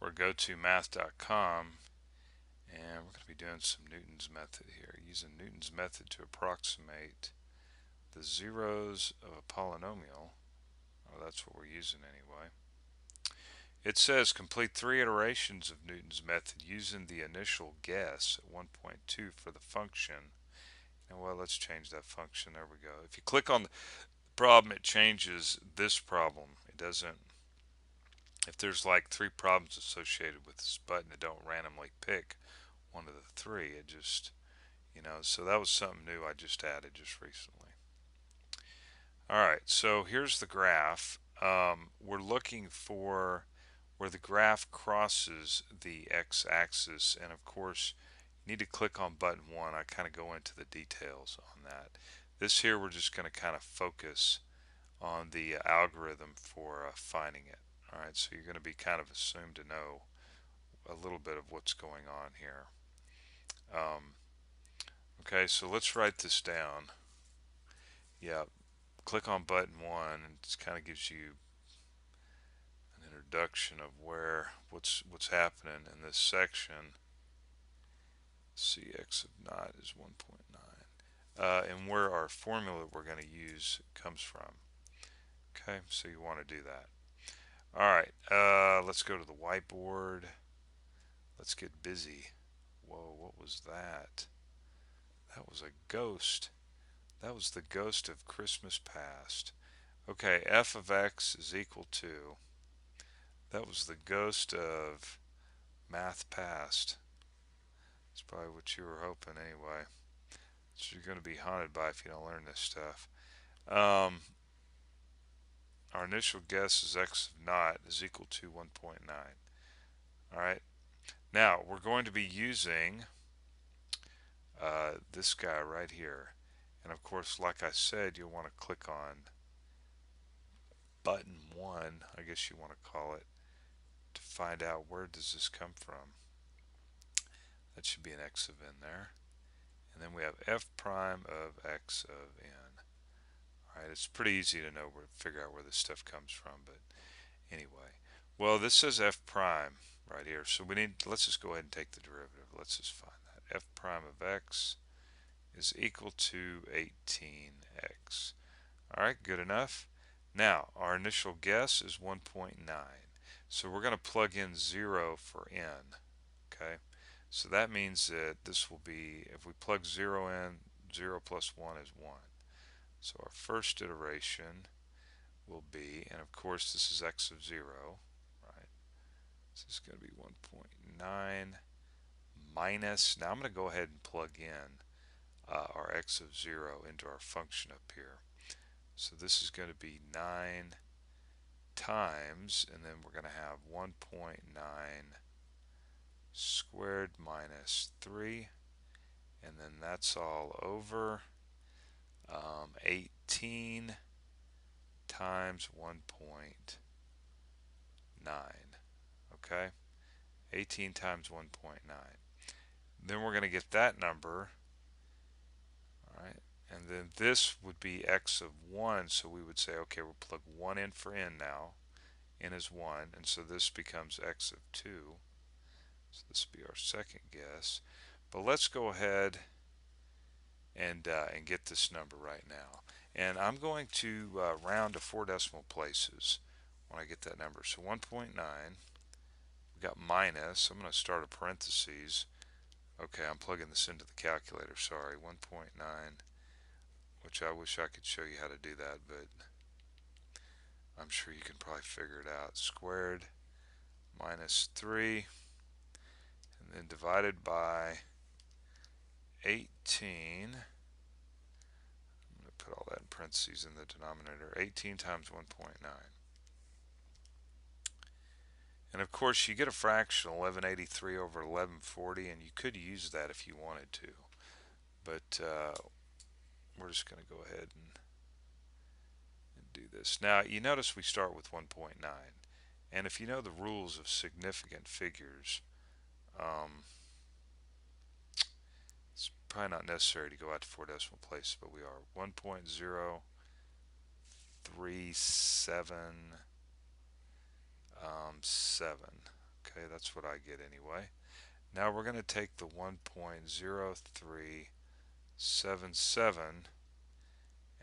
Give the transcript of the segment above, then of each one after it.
or go to math.com, and we're going to be doing some Newton's method here, using Newton's method to approximate the zeros of a polynomial. Oh, that's what we're using anyway. It says complete 3 iterations of Newton's method using the initial guess at 1.2 for the function. And well, let's change that function. There we go. If you click on the problem, it changes this problem. It doesn't, if there's like 3 problems associated with this button, it don't randomly pick one of the 3. It just, so that was something new I just added just recently. Alright, so here's the graph. We're looking for where the graph crosses the x-axis, and of course you need to click on button 1. I kind of go into the details on that. This here we're just going to kind of focus on the algorithm for finding it. Alright, so you're going to be kind of assumed to know a little bit of what's going on here. Okay, so let's write this down. Yeah, click on button 1 and it kind of gives you an introduction of what's happening in this section. Cx of naught is 1.9, and where our formula we're going to use comes from. Okay, so you want to do that. Alright, let's go to the whiteboard. Let's get busy. Whoa, what was that? That was a ghost. That was the ghost of Christmas past. Okay, f of x is equal to, that was the ghost of math past. That's probably what you were hoping anyway. So you're going to be haunted by if you don't learn this stuff. Our initial guess is x of naught is equal to 1.9. Alright, now we're going to be using this guy right here. And of course, like I said, you'll want to click on button 1, I guess you want to call it, to find out where does this come from. That should be an x of n there. And then we have f prime of x of n. Alright, it's pretty easy to know where to figure out where this stuff comes from, but anyway. Well, this says f prime right here, so let's just go ahead and take the derivative. Let's just find that. F prime of x is equal to 18x. Alright, good enough. Now, our initial guess is 1.9. So we're going to plug in 0 for n. Okay, so that means that this will be, if we plug 0 in, 0 plus 1 is 1. So our first iteration will be, and of course this is x of 0, right? So this is going to be 1.9 minus, now I'm going to go ahead and plug in our x of 0 into our function up here. So this is going to be 9 times, and then we're going to have 1.9 squared minus 3, and then that's all over 18 times 1.9. Okay, 18 times 1.9. Then we're going to get that number. Alright, and then this would be x of 1, so we would say, okay, we'll plug 1 in for n now. N is 1, and so this becomes x of 2. So this would be our second guess. But let's go ahead and get this number right now. And I'm going to round to 4 decimal places when I get that number. So 1.9, we got minus, I'm going to start a parentheses. Okay, I'm plugging this into the calculator, sorry, 1.9, which I wish I could show you how to do that, but I'm sure you can probably figure it out. Squared minus 3, and then divided by 18. I'm going to put all that in parentheses in the denominator. 18 times 1.9. And of course you get a fraction, 1183 over 1140, and you could use that if you wanted to. But we're just going to go ahead and do this. Now you notice we start with 1.9. And if you know the rules of significant figures, it's probably not necessary to go out to 4 decimal places, but we are 1.037 7. Okay, that's what I get anyway. Now we're going to take the 1.0377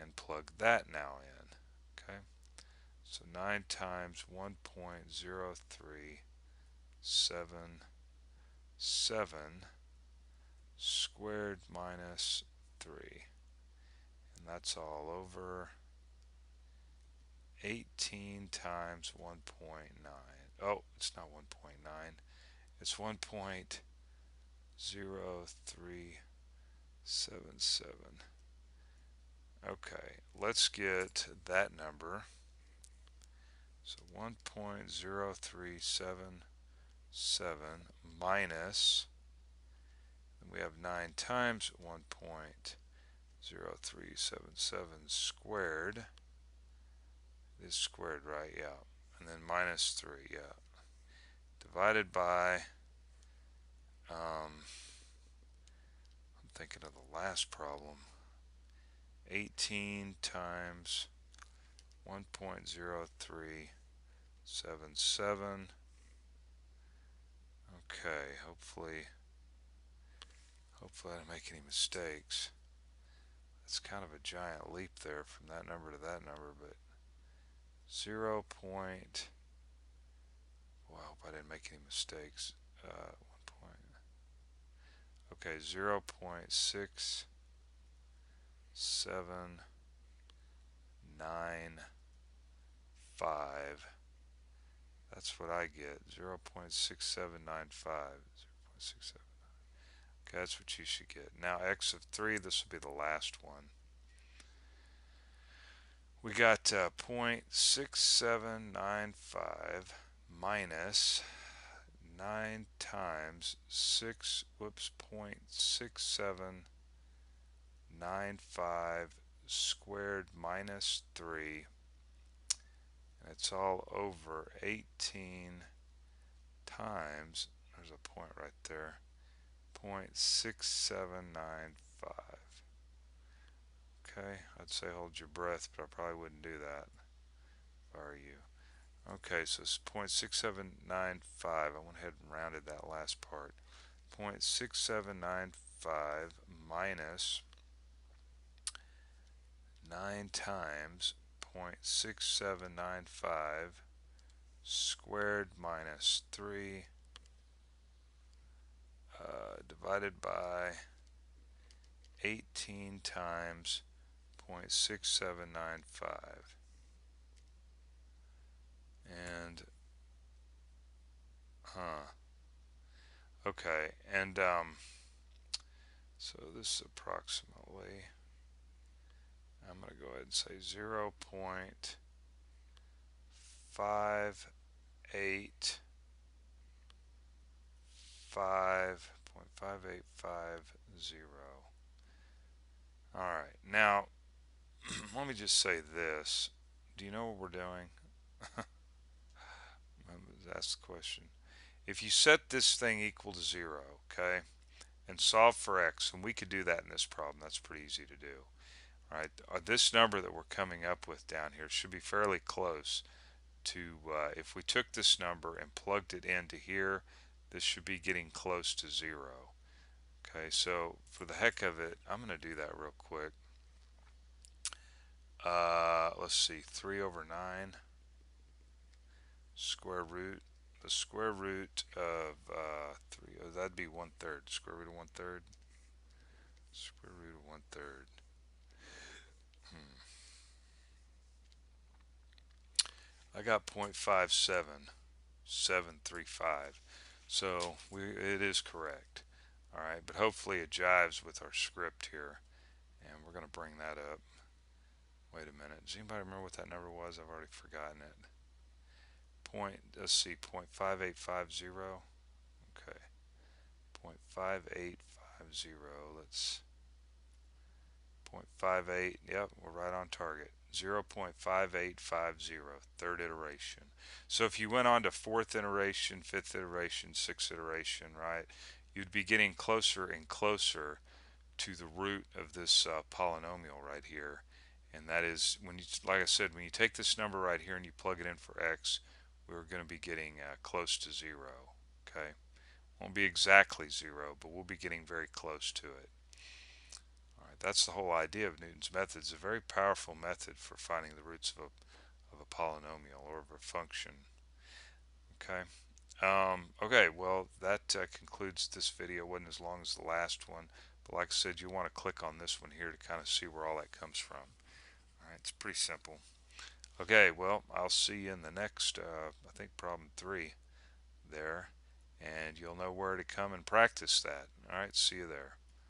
and plug that now in. Okay, so 9 times 1.0377 squared minus 3. And that's all over 18 times 1.9. Oh, it's not 1.9. It's 1.0377. Okay, let's get that number. So 1.0377 minus, and we have 9 times 1.0377 squared. It is squared, right? Yeah. And then minus 3, yeah. Divided by, I'm thinking of the last problem. 18 times 1.0377. Okay, hopefully I don't make any mistakes. That's kind of a giant leap there from that number to that number, but 0. Well, I hope I didn't make any mistakes. 1 point. Okay, 0.6795. That's what I get. 0.6795. 0.67. Okay, that's what you should get. Now x of 3, this will be the last one. We got 0.6795 minus 9 times 0.6795 squared minus 3. And it's all over 18 times, there's a point right there, 0.6795. Okay, I'd say hold your breath, but I probably wouldn't do that if I were you. Okay, so it's 0.6795. I went ahead and rounded that last part. 0.6795 minus 9 times 0.6795 squared minus 3 divided by 18 times 0.6795. And okay, and so this is approximately, I'm going to go ahead and say 0.5850. Alright, now let me just say this. Do you know what we're doing? Ask the question. If you set this thing equal to 0, okay, and solve for x, and we could do that in this problem, that's pretty easy to do. Alright, this number that we're coming up with down here should be fairly close to, if we took this number and plugged it into here, this should be getting close to 0. Okay, so for the heck of it, I'm going to do that real quick. Let's see, 3 over 9 square root, the square root of 3, that'd be 1/3, square root of 1/3, square root of 1/3. I got 0.57735, so it is correct. Alright, but hopefully it jives with our script here, and we're going to bring that up. Wait a minute, does anybody remember what that number was? I've already forgotten it. Let's see, 0.5850. Okay, 0.5850. Let's 0.58. Yep, we're right on target. 0.5850, third iteration. So if you went on to fourth iteration, fifth iteration, sixth iteration, right, you'd be getting closer and closer to the root of this polynomial right here. And that is, when you, like I said, when you take this number right here and you plug it in for x, we're going to be getting close to 0. Okay, won't be exactly 0, but we'll be getting very close to it. All right, that's the whole idea of Newton's method. It's a very powerful method for finding the roots of a polynomial or of a function. Okay. Okay, well, that concludes this video. It wasn't as long as the last one, but like I said, you want to click on this one here to kind of see where all that comes from. All right, it's pretty simple. Okay, well, I'll see you in the next, I think, problem 3 there, and you'll know where to come and practice that. All right, see you there.